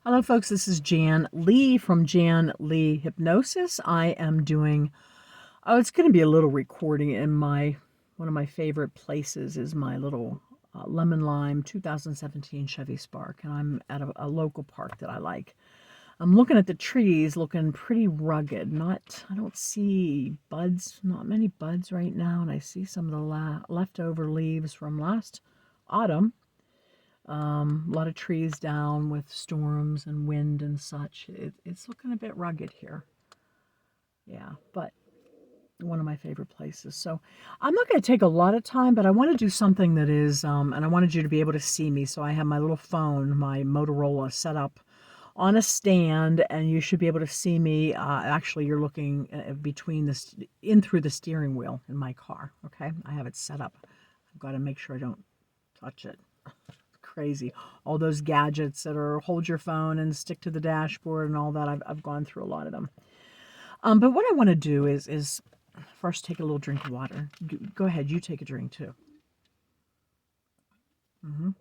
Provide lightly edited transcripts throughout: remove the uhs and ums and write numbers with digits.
Hello, folks. This is Jan Lee from Jan Lee Hypnosis. I am doing, it's going to be a little recording in one of my favorite places is my little Lemon Lime 2017 Chevy Spark, and I'm at a local park that I like. I'm looking at the trees, looking pretty rugged. I don't see buds, not many buds right now, and I see some of the leftover leaves from last autumn. A lot of trees down with storms and wind and such. It's looking a bit rugged here. Yeah, but one of my favorite places. So I'm not going to take a lot of time, but I want to do something that is, and I wanted you to be able to see me. So I have my little phone, my Motorola, set up on a stand, and you should be able to see me. Actually, you're looking in through the steering wheel in my car. Okay, I have it set up. I've got to make sure I don't touch it. Crazy. All those gadgets that are hold your phone and stick to the dashboard and all that. I've gone through a lot of them. But what I want to do is first take a little drink of water. Go ahead, you take a drink too. hmm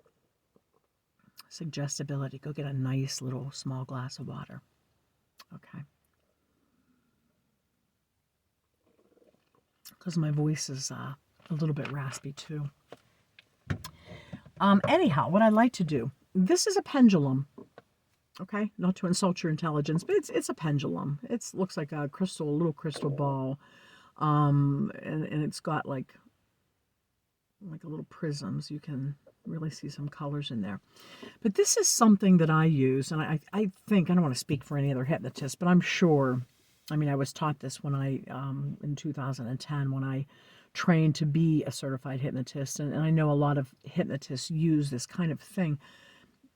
Suggestibility. Go get a nice little small glass of water. Okay. Because my voice is a little bit raspy too. Anyhow, what I like to do, this is a pendulum. Okay, not to insult your intelligence, but it's a pendulum. It looks like a little crystal ball, and it's got like a little prisms. You can really see some colors in there. But this is something that I use, and I think, I don't want to speak for any other hypnotist, but I'm sure, I mean, I was taught this when in 2010, when I trained to be a certified hypnotist, and I know a lot of hypnotists use this kind of thing.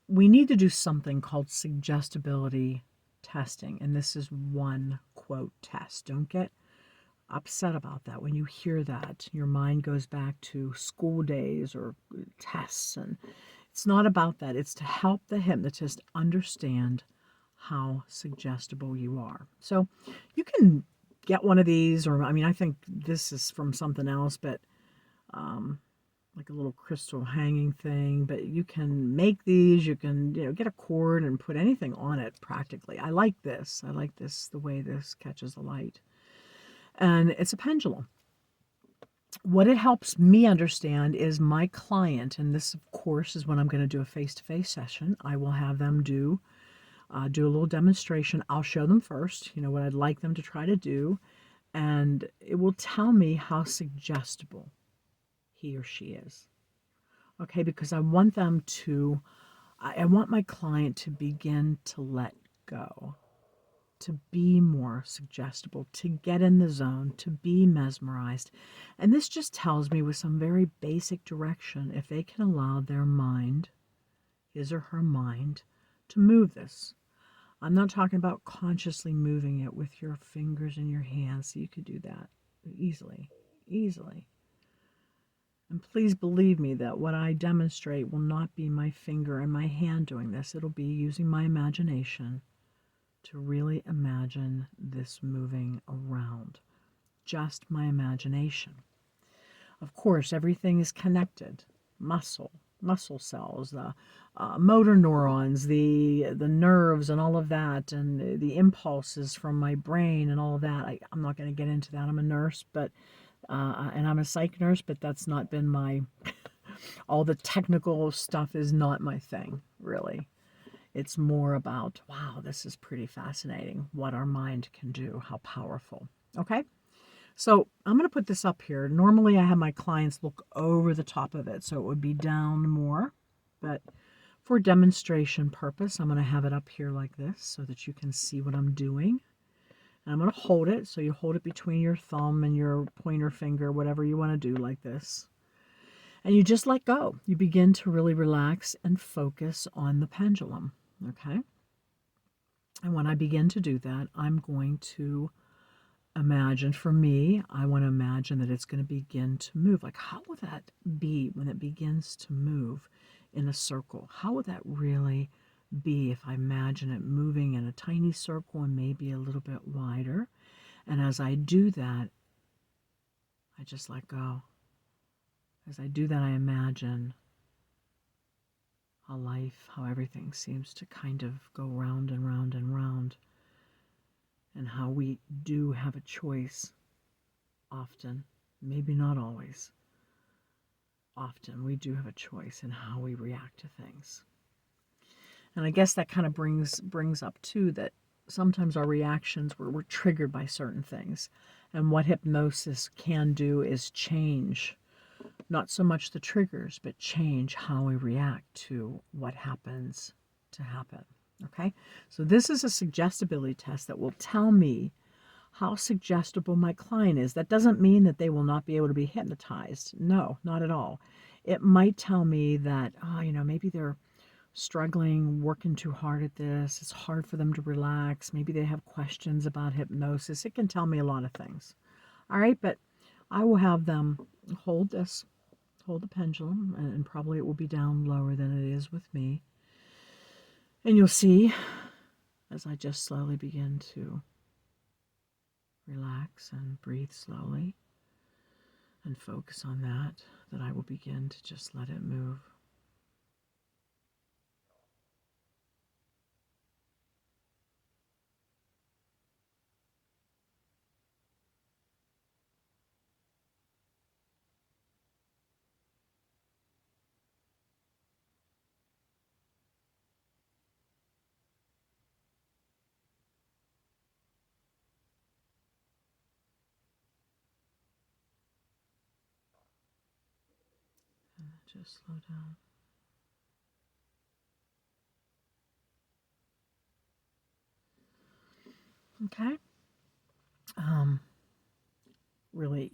We need to do something called suggestibility testing, and this is one quote test. Don't get upset about that. When you hear that, your mind goes back to school days or tests, and it's not about that. It's to help the hypnotist understand how suggestible you are. So you can get one of these, or I mean, I think this is from something else, but like a little crystal hanging thing. But you can make these. You can get a cord and put anything on it practically. I like this. The way this catches the light. And it's a pendulum. What it helps me understand is my client, and this, of course, is when I'm going to do a face-to-face session. I will have them do a little demonstration. I'll show them first, what I'd like them to try to do, and it will tell me how suggestible he or she is. Okay, because I want I want my client to begin to let go, to be more suggestible, to get in the zone, to be mesmerized. And this just tells me with some very basic direction if they can allow their mind, his or her mind, to move this. I'm not talking about consciously moving it with your fingers and your hands. So you could do that easily, easily. And please believe me that what I demonstrate will not be my finger and my hand doing this. It'll be using my imagination to really imagine this moving around. Just my imagination. Of course, everything is connected. Muscle cells, the motor neurons, the nerves and all of that, and the impulses from my brain and all of that. I'm not going to get into that. I'm a nurse, but and I'm a psych nurse, but that's not been my, all the technical stuff is not my thing, really. It's more about, wow, this is pretty fascinating, what our mind can do, how powerful. Okay? So I'm going to put this up here. Normally I have my clients look over the top of it, so it would be down more. But for demonstration purpose, I'm going to have it up here like this so that you can see what I'm doing. And I'm going to hold it. So you hold it between your thumb and your pointer finger, whatever you want to do, like this. And you just let go. You begin to really relax and focus on the pendulum. Okay? And when I begin to do that, I'm going to imagine, for me, I want to imagine that it's going to begin to move. Like, how will that be when it begins to move in a circle? How would that really be if I imagine it moving in a tiny circle and maybe a little bit wider? And as I do that, I just let go. As I do that, I imagine how life, how everything seems to kind of go round and round and round, and how we do have a choice often, maybe not always. Often we do have a choice in how we react to things. And I guess that kind of brings up too that sometimes our reactions we're triggered by certain things. And what hypnosis can do is change not so much the triggers, but change how we react to what happens to happen. Okay? So this is a suggestibility test that will tell me how suggestible my client is. That doesn't mean that they will not be able to be hypnotized. No, not at all. It might tell me that, maybe they're struggling, working too hard at this. It's hard for them to relax. Maybe they have questions about hypnosis. It can tell me a lot of things. All right, but I will have them hold the pendulum, and probably it will be down lower than it is with me. And you'll see as I just slowly begin to relax and breathe slowly and focus on that I will begin to just let it move. And just slow down. Okay. Really,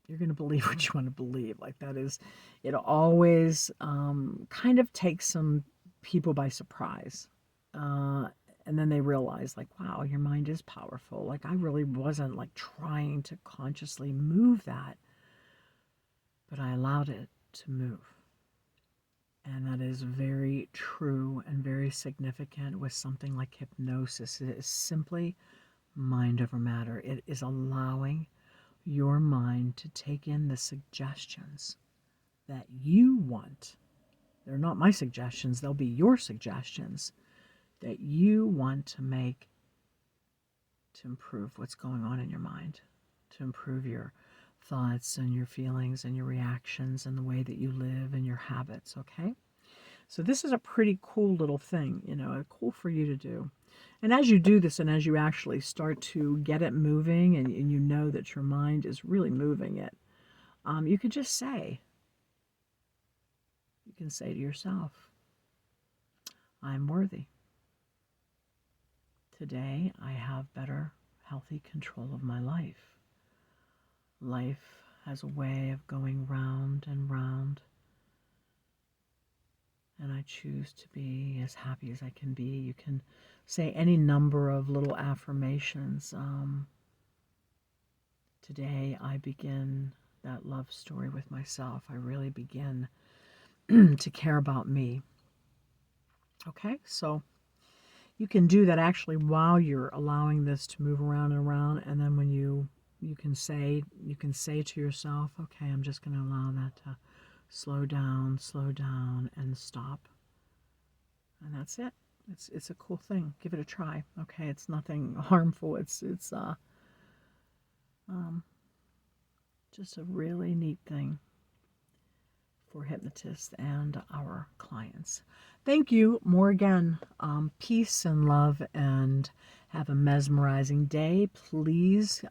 you're going to believe what you want to believe. Like that is, it always kind of takes some people by surprise. And then they realize, like, wow, your mind is powerful. Like, I really wasn't like trying to consciously move that, but I allowed it to move. And that is very true and very significant with something like hypnosis. It is simply mind over matter. It is allowing your mind to take in the suggestions that you want. They're not my suggestions, they'll be your suggestions that you want to make to improve what's going on in your mind, to improve your thoughts and your feelings and your reactions and the way that you live and your habits, okay? So this is a pretty cool little thing, cool for you to do. And as you do this and as you actually start to get it moving and you know that your mind is really moving it, you could just say, you can say to yourself, I'm worthy. Today I have better, healthy control of my life. Life has a way of going round and round, and I choose to be as happy as I can be. You can say any number of little affirmations. Today I begin that love story with myself. I really begin to care about me. Okay, so you can do that actually while you're allowing this to move around and around, and then when you can say to yourself, okay, I'm just going to allow that to slow down, and stop. And that's it. It's a cool thing. Give it a try. Okay, it's nothing harmful. It's just a really neat thing for hypnotists and our clients. Thank you. More again. Peace and love, and have a mesmerizing day. Please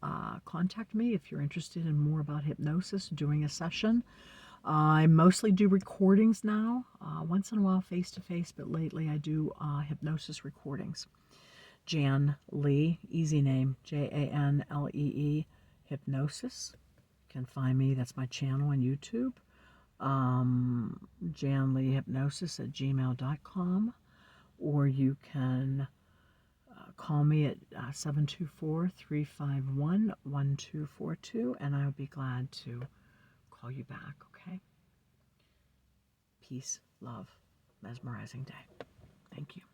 contact me if you're interested in more about hypnosis, doing a session. I mostly do recordings now, once in a while face-to-face, but lately I do hypnosis recordings. Jan Lee, easy name, Janlee, Hypnosis. You can find me, that's my channel on YouTube. janleehypnosis@gmail.com, or you can call me at 724-351-1242, and I would be glad to call you back, okay? Peace, love, mesmerizing day. Thank you.